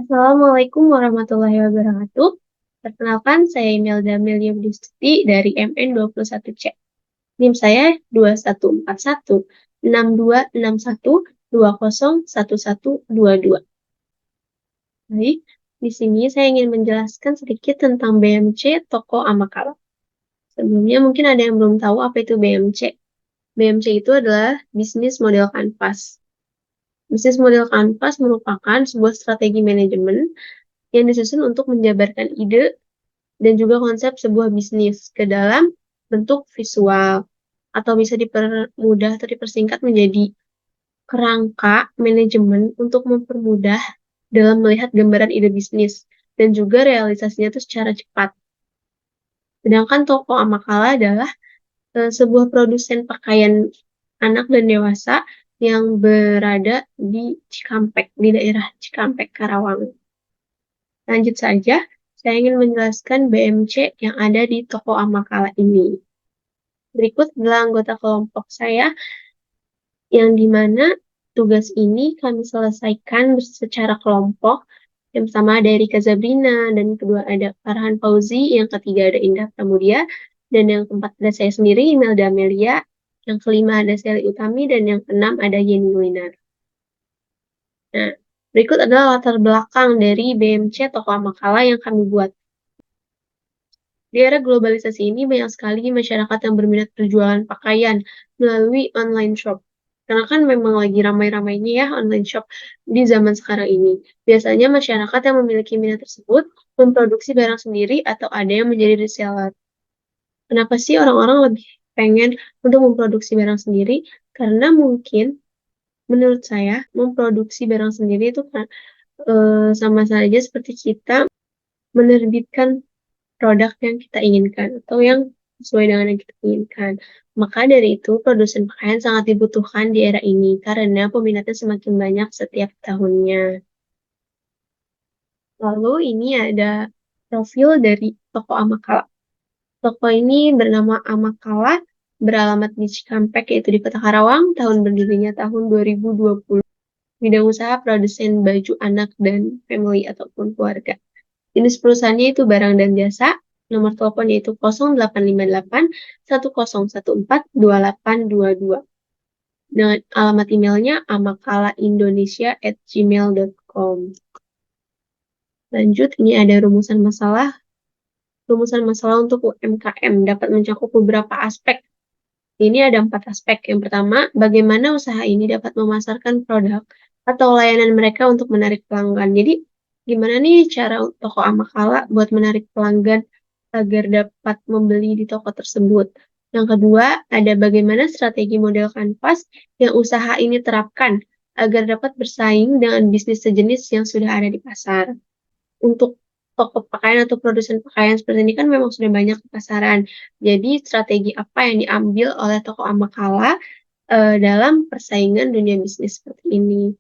Assalamualaikum warahmatullahi wabarakatuh. Perkenalkan, saya Imelda Melia Budistuti dari MN21C. NIM saya 21416261201122. Baik, di sini saya ingin menjelaskan sedikit tentang BMC Toko Amakala. Sebelumnya mungkin ada yang belum tahu apa itu BMC. BMC itu adalah bisnis model kanvas. Bisnis model kanvas merupakan sebuah strategi manajemen yang disusun untuk menjabarkan ide dan juga konsep sebuah bisnis ke dalam bentuk visual, atau bisa dipermudah atau dipersingkat menjadi kerangka manajemen untuk mempermudah dalam melihat gambaran ide bisnis dan juga realisasinya itu secara cepat. Sedangkan toko Amakala adalah sebuah produsen pakaian anak dan dewasa yang berada di Cikampek, di daerah Cikampek, Karawang. Lanjut saja, saya ingin menjelaskan BMC yang ada di toko Amakala ini. Berikut adalah anggota kelompok saya, yang dimana tugas ini kami selesaikan secara kelompok. Yang pertama ada Rika Zabrina, dan yang kedua ada Farhan Fauzi, yang ketiga ada Indah Pramudia, dan yang keempat ada saya sendiri, Imelda Amelia, yang kelima ada Sally Utami, dan yang keenam ada Yeni Winar. Nah, berikut adalah latar belakang dari BMC Toko Amakala yang kami buat. Di era globalisasi ini, banyak sekali masyarakat yang berminat berjualan pakaian melalui online shop. Karena kan memang lagi ramai-ramainya ya online shop di zaman sekarang ini. Biasanya masyarakat yang memiliki minat tersebut memproduksi barang sendiri atau ada yang menjadi reseller. Kenapa sih orang-orang lebih pengen untuk memproduksi barang sendiri? Karena mungkin menurut saya memproduksi barang sendiri itu kan sama saja seperti kita menerbitkan produk yang kita inginkan atau yang sesuai dengan yang kita inginkan. Maka dari itu, produsen pakaian sangat dibutuhkan di era ini karena peminatnya semakin banyak setiap tahunnya. Lalu ini ada profil dari toko Amakala. Toko ini bernama Amakala, beralamat di Cikampek, yaitu di Kota Karawang, tahun berdirinya tahun 2020. Bidang usaha produsen baju anak dan family ataupun keluarga. Jenis perusahaannya itu barang dan jasa. Nomor teleponnya itu 0858 1014 2822. Dengan alamat emailnya amakalaindonesia@gmail.com. Lanjut, ini ada rumusan masalah. Rumusan masalah untuk UMKM dapat mencakup beberapa aspek. Ini ada 4 aspek. Yang pertama, bagaimana usaha ini dapat memasarkan produk atau layanan mereka untuk menarik pelanggan. Jadi, gimana nih cara toko Amakala buat menarik pelanggan agar dapat membeli di toko tersebut. Yang kedua, ada bagaimana strategi model kanvas yang usaha ini terapkan agar dapat bersaing dengan bisnis sejenis yang sudah ada di pasar. Untuk toko pakaian atau produsen pakaian seperti ini kan memang sudah banyak di pasaran. Jadi strategi apa yang diambil oleh toko Amakala dalam persaingan dunia bisnis seperti ini.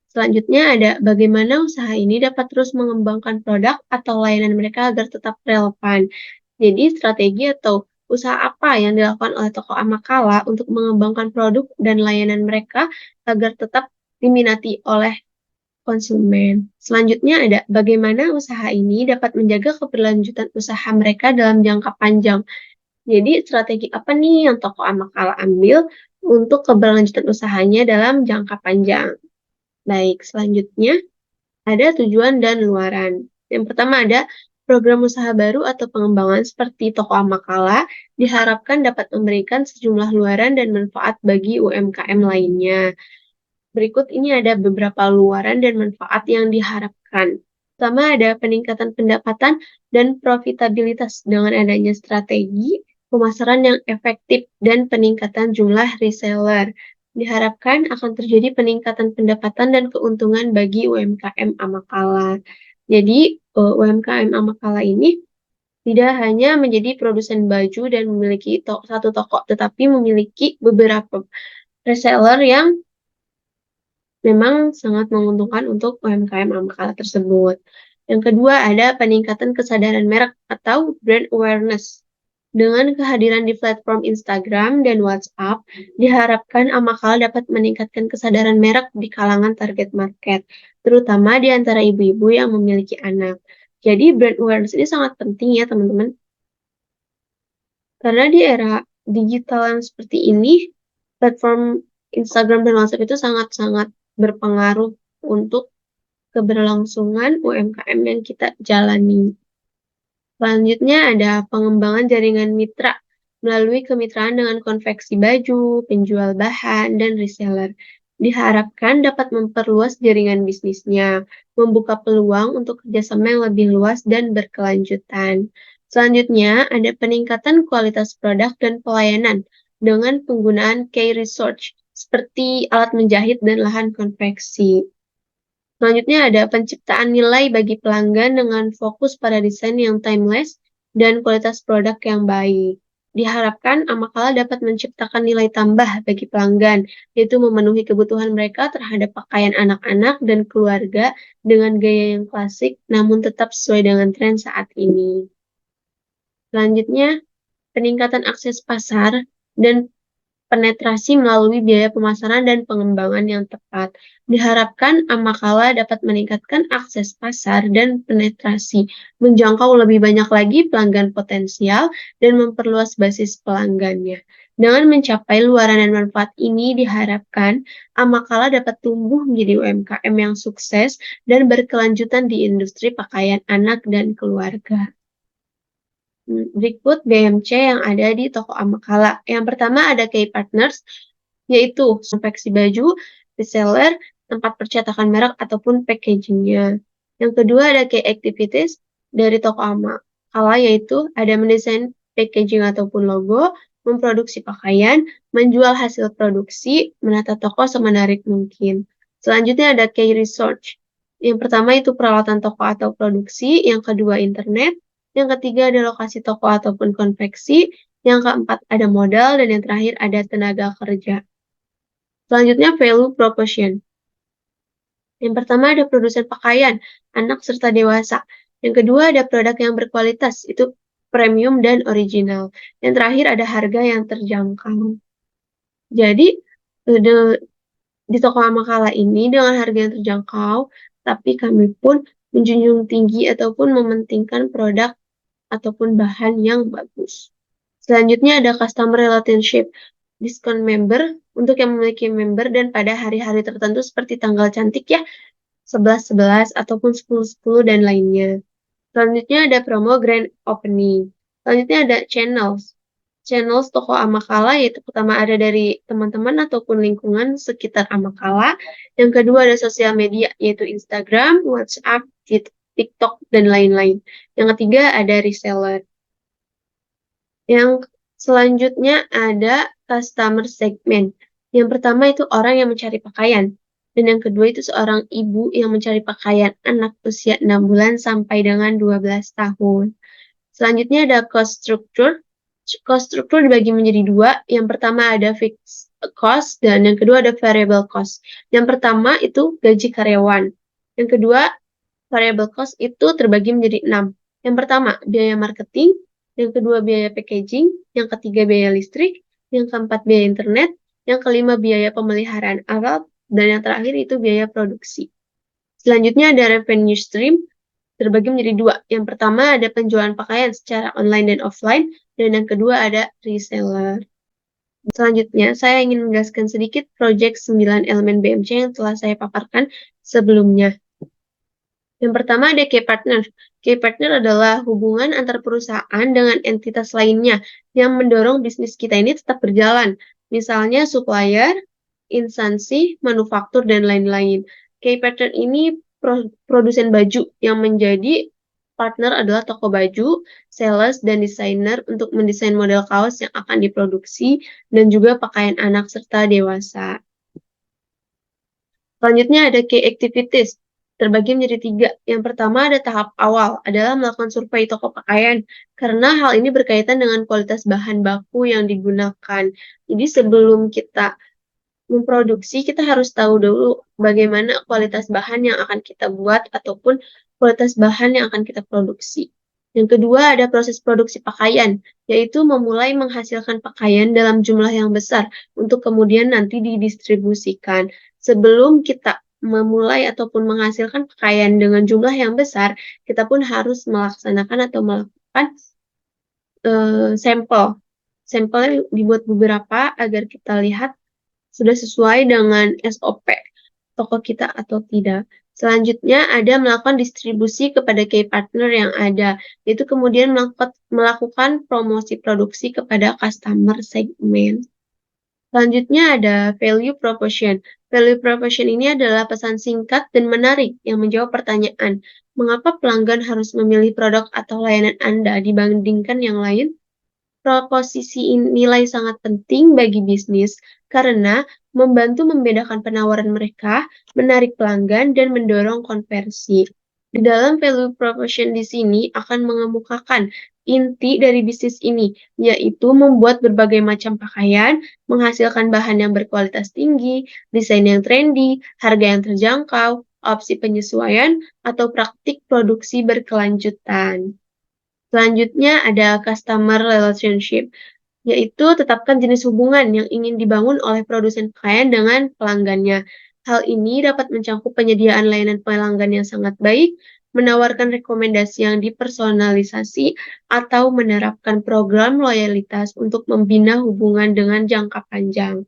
Selanjutnya ada bagaimana usaha ini dapat terus mengembangkan produk atau layanan mereka agar tetap relevan. Jadi strategi atau usaha apa yang dilakukan oleh toko Amakala untuk mengembangkan produk dan layanan mereka agar tetap diminati oleh konsumen. Selanjutnya ada bagaimana usaha ini dapat menjaga keberlanjutan usaha mereka dalam jangka panjang. Jadi strategi apa nih yang toko Amakala ambil untuk keberlanjutan usahanya dalam jangka panjang. Baik, selanjutnya ada tujuan dan luaran. Yang pertama ada program usaha baru atau pengembangan seperti toko Amakala diharapkan dapat memberikan sejumlah luaran dan manfaat bagi UMKM lainnya. Berikut ini ada beberapa luaran dan manfaat yang diharapkan. Pertama ada peningkatan pendapatan dan profitabilitas dengan adanya strategi pemasaran yang efektif dan peningkatan jumlah reseller. Diharapkan akan terjadi peningkatan pendapatan dan keuntungan bagi UMKM Amakala. Jadi UMKM Amakala ini tidak hanya menjadi produsen baju dan memiliki satu toko, tetapi memiliki beberapa reseller yang memang sangat menguntungkan untuk UMKM Amakala tersebut. Yang kedua ada peningkatan kesadaran merek atau brand awareness. Dengan kehadiran di platform Instagram dan WhatsApp, diharapkan Amakala dapat meningkatkan kesadaran merek di kalangan target market, terutama di antara ibu-ibu yang memiliki anak. Jadi brand awareness ini sangat penting ya teman-teman. Karena di era digital yang seperti ini, platform Instagram dan WhatsApp itu sangat-sangat berpengaruh untuk keberlangsungan UMKM yang kita jalani. Selanjutnya ada pengembangan jaringan mitra melalui kemitraan dengan konveksi baju, penjual bahan, dan reseller. Diharapkan dapat memperluas jaringan bisnisnya, membuka peluang untuk kerjasama yang lebih luas dan berkelanjutan. Selanjutnya, ada peningkatan kualitas produk dan pelayanan dengan penggunaan key research seperti alat menjahit dan lahan konveksi. Selanjutnya ada penciptaan nilai bagi pelanggan dengan fokus pada desain yang timeless dan kualitas produk yang baik. Diharapkan Amakala dapat menciptakan nilai tambah bagi pelanggan, yaitu memenuhi kebutuhan mereka terhadap pakaian anak-anak dan keluarga dengan gaya yang klasik namun tetap sesuai dengan tren saat ini. Selanjutnya, peningkatan akses pasar dan penetrasi melalui biaya pemasaran dan pengembangan yang tepat. Diharapkan Amakala dapat meningkatkan akses pasar dan penetrasi, menjangkau lebih banyak lagi pelanggan potensial, dan memperluas basis pelanggannya. Dengan mencapai luaran dan manfaat ini, diharapkan Amakala dapat tumbuh menjadi UMKM yang sukses dan berkelanjutan di industri pakaian anak dan keluarga. Berikut BMC yang ada di toko Amakala. Yang pertama ada key partners, yaitu konveksi baju, reseller, tempat percetakan merek ataupun packagingnya. Yang kedua ada key activities dari toko Amakala, yaitu ada mendesain packaging ataupun logo, memproduksi pakaian, menjual hasil produksi, menata toko semenarik mungkin. Selanjutnya ada key research. Yang pertama itu peralatan toko atau produksi, yang kedua internet, yang ketiga ada lokasi toko ataupun konveksi, yang keempat ada modal, dan yang terakhir ada tenaga kerja. Selanjutnya value proposition. Yang pertama ada produsen pakaian, anak serta dewasa. Yang kedua ada produk yang berkualitas, itu premium dan original. Yang terakhir ada harga yang terjangkau. Jadi di toko Amakala ini dengan harga yang terjangkau, tapi kami pun menjunjung tinggi ataupun mementingkan produk ataupun bahan yang bagus. Selanjutnya ada customer relationship, diskon member untuk yang memiliki member dan pada hari-hari tertentu seperti tanggal cantik ya, 11-11 ataupun 10-10 dan lainnya. Selanjutnya ada promo grand opening. Selanjutnya ada channels. Channels toko Amakala yaitu pertama ada dari teman-teman ataupun lingkungan sekitar Amakala. Yang kedua ada sosial media yaitu Instagram, WhatsApp, TikTok, dan lain-lain. Yang ketiga ada reseller. Yang selanjutnya ada customer segment. Yang pertama itu orang yang mencari pakaian. Dan yang kedua itu seorang ibu yang mencari pakaian anak usia 6 bulan sampai dengan 12 tahun. Selanjutnya ada cost structure. Cost structure dibagi menjadi dua. Yang pertama ada fixed cost dan yang kedua ada variable cost. Yang pertama itu gaji karyawan. Yang kedua variable cost itu terbagi menjadi 6. Yang pertama biaya marketing, yang kedua biaya packaging, yang ketiga biaya listrik, yang keempat biaya internet, yang kelima biaya pemeliharaan alat, dan yang terakhir itu biaya produksi. Selanjutnya ada revenue stream, terbagi menjadi dua. Yang pertama ada penjualan pakaian secara online dan offline, dan yang kedua ada reseller. Selanjutnya, saya ingin menjelaskan sedikit proyek 9 elemen BMC yang telah saya paparkan sebelumnya. Yang pertama ada key partner. Key partner adalah hubungan antar perusahaan dengan entitas lainnya yang mendorong bisnis kita ini tetap berjalan. Misalnya supplier, instansi, manufaktur, dan lain-lain. Key partner ini produsen baju yang menjadi partner adalah toko baju, sales, dan desainer untuk mendesain model kaos yang akan diproduksi dan juga pakaian anak serta dewasa. Selanjutnya ada key activities, terbagi menjadi 3. Yang pertama ada tahap awal, adalah melakukan survei toko pakaian, karena hal ini berkaitan dengan kualitas bahan baku yang digunakan. Jadi sebelum kita memproduksi, kita harus tahu dulu bagaimana kualitas bahan yang akan kita buat ataupun kualitas bahan yang akan kita produksi. Yang kedua ada proses produksi pakaian, yaitu memulai menghasilkan pakaian dalam jumlah yang besar untuk kemudian nanti didistribusikan. Sebelum kita memulai ataupun menghasilkan pakaian dengan jumlah yang besar, kita pun harus melaksanakan atau melakukan sampel. Sampelnya dibuat beberapa agar kita lihat sudah sesuai dengan SOP toko kita atau tidak. Selanjutnya ada melakukan distribusi kepada key partner yang ada, yaitu kemudian melakukan promosi produksi kepada customer segment. Selanjutnya ada value proposition. Value proposition ini adalah pesan singkat dan menarik yang menjawab pertanyaan, mengapa pelanggan harus memilih produk atau layanan Anda dibandingkan yang lain? Proposisi nilai sangat penting bagi bisnis karena membantu membedakan penawaran mereka, menarik pelanggan, dan mendorong konversi. Di dalam value proposition di sini akan mengemukakan inti dari bisnis ini, yaitu membuat berbagai macam pakaian, menghasilkan bahan yang berkualitas tinggi, desain yang trendy, harga yang terjangkau, opsi penyesuaian, atau praktik produksi berkelanjutan. Selanjutnya ada customer relationship, yaitu tetapkan jenis hubungan yang ingin dibangun oleh produsen pakaian dengan pelanggannya. Hal ini dapat mencakup penyediaan layanan pelanggan yang sangat baik, menawarkan rekomendasi yang dipersonalisasi, atau menerapkan program loyalitas untuk membina hubungan dengan jangka panjang.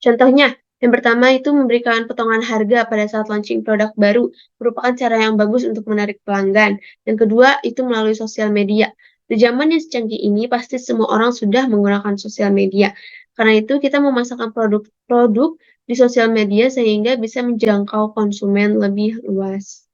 Contohnya, yang pertama itu memberikan potongan harga pada saat launching produk baru, merupakan cara yang bagus untuk menarik pelanggan. Yang kedua, itu melalui sosial media. Di zaman yang secanggih ini, pasti semua orang sudah menggunakan sosial media. Karena itu, kita memasarkan produk-produk di sosial media sehingga bisa menjangkau konsumen lebih luas.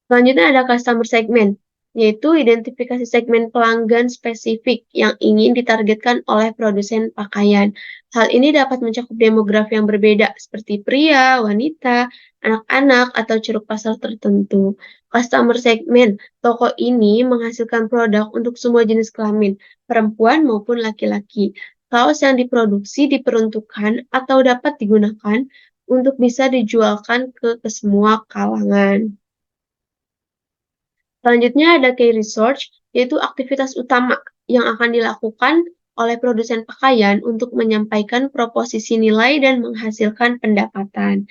Selanjutnya ada customer segment, yaitu identifikasi segmen pelanggan spesifik yang ingin ditargetkan oleh produsen pakaian. Hal ini dapat mencakup demografi yang berbeda, seperti pria, wanita, anak-anak, atau ceruk pasar tertentu. Customer segment, toko ini menghasilkan produk untuk semua jenis kelamin, perempuan maupun laki-laki. Kaos yang diproduksi diperuntukkan atau dapat digunakan untuk bisa dijualkan ke semua kalangan. Selanjutnya ada key research, yaitu aktivitas utama yang akan dilakukan oleh produsen pakaian untuk menyampaikan proposisi nilai dan menghasilkan pendapatan.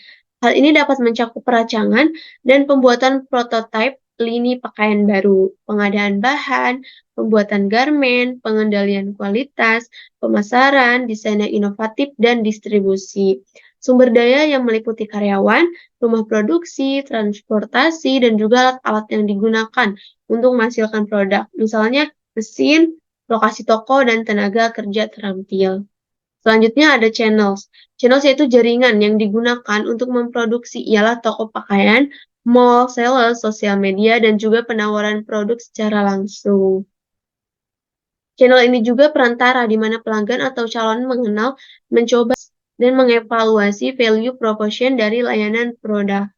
Hal ini dapat mencakup perancangan dan pembuatan prototipe lini pakaian baru, pengadaan bahan, pembuatan garmen, pengendalian kualitas, pemasaran, desain yang inovatif, dan distribusi. Sumber daya yang meliputi karyawan, rumah produksi, transportasi, dan juga alat-alat yang digunakan untuk menghasilkan produk. Misalnya mesin, lokasi toko, dan tenaga kerja terampil. Selanjutnya ada channels. Channels yaitu jaringan yang digunakan untuk memproduksi ialah toko pakaian, mall, sales, sosial media, dan juga penawaran produk secara langsung. Channel ini juga perantara di mana pelanggan atau calon mengenal, mencoba, dan mengevaluasi value proposition dari layanan produk.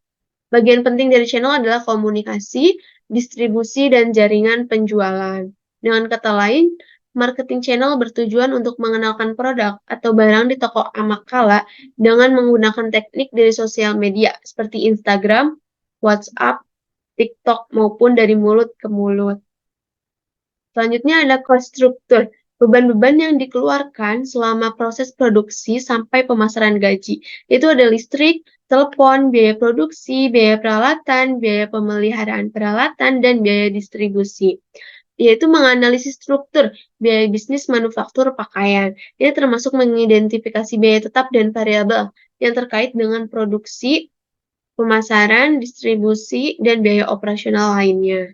Bagian penting dari channel adalah komunikasi, distribusi, dan jaringan penjualan. Dengan kata lain, marketing channel bertujuan untuk mengenalkan produk atau barang di toko amakala dengan menggunakan teknik dari sosial media seperti Instagram, WhatsApp, TikTok, maupun dari mulut ke mulut. Selanjutnya ada cost structure, beban-beban yang dikeluarkan selama proses produksi sampai pemasaran gaji. Itu ada listrik, telepon, biaya produksi, biaya peralatan, biaya pemeliharaan peralatan, dan biaya distribusi. Yaitu menganalisis struktur biaya bisnis manufaktur pakaian. Ini termasuk mengidentifikasi biaya tetap dan variabel yang terkait dengan produksi, pemasaran, distribusi, dan biaya operasional lainnya.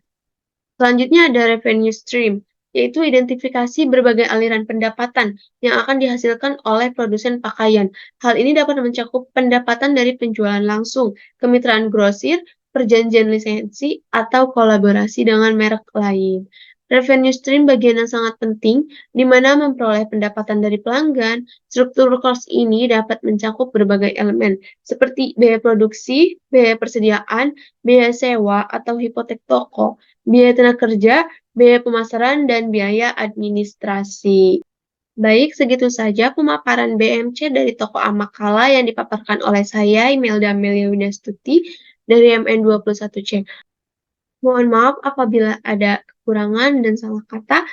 Selanjutnya ada revenue stream, yaitu identifikasi berbagai aliran pendapatan yang akan dihasilkan oleh produsen pakaian. Hal ini dapat mencakup pendapatan dari penjualan langsung, kemitraan grosir, perjanjian lisensi, atau kolaborasi dengan merek lain. Revenue stream bagian yang sangat penting, di mana memperoleh pendapatan dari pelanggan. Struktur cost ini dapat mencakup berbagai elemen, seperti biaya produksi, biaya persediaan, biaya sewa atau hipotek toko, biaya tenaga kerja, biaya pemasaran, dan biaya administrasi. Baik, segitu saja pemaparan BMC dari toko Amakala yang dipaparkan oleh saya, Imelda Amelia Windastuti, dari MN21C. Mohon maaf apabila ada kekurangan dan salah kata.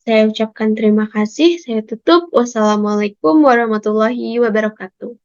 Saya ucapkan terima kasih. Saya tutup. Wassalamualaikum warahmatullahi wabarakatuh.